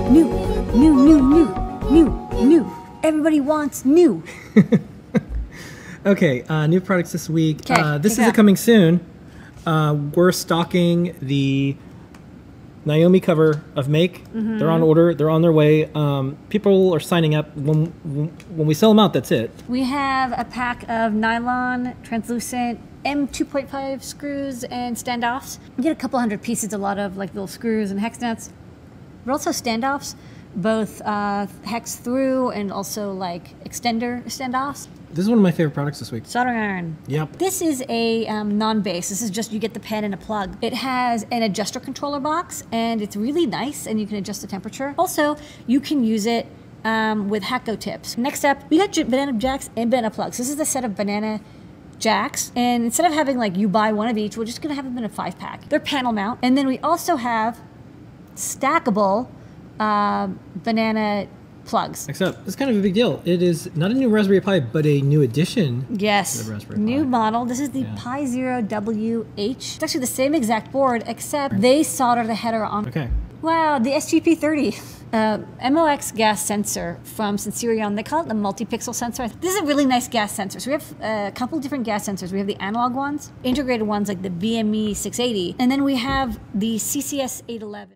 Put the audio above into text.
new, new, new, new, new, new. Everybody wants new. Okay, new products this week. Okay, this is coming soon. We're stocking the Naomi cover of Make. They're on order. They're on their way. People are signing up. When we sell them out, that's it. We have a pack of nylon, translucent, M2.5 screws and standoffs. You get a couple hundred pieces, a lot of like little screws and hex nuts. But also standoffs, both hex through and also like extender standoffs. This is one of my favorite products this week. Soldering iron. Yep. This is a non-base. This is just you get the pen and a plug. It has an adjuster controller box and it's really nice and you can adjust the temperature. Also, you can use it with Hakko tips. Next up, we got banana jacks and banana plugs. This is the set of banana jacks, and instead of having like you buy one of each, we're just gonna have them in a 5-pack. They're panel mount, and then we also have stackable banana plugs. Except it's kind of a big deal. It is not a new Raspberry Pi, but a new edition. Yes, to the Raspberry new Pi. model. This is the Pi Zero WH. It's actually the same exact board, except they solder the header on. Okay. Wow, the SGP30. MOX gas sensor from Sensirion. They call it the multi-pixel sensor. This is a really nice gas sensor. So we have a couple different gas sensors. We have the analog ones, integrated ones like the BME 680, and then we have the CCS 811.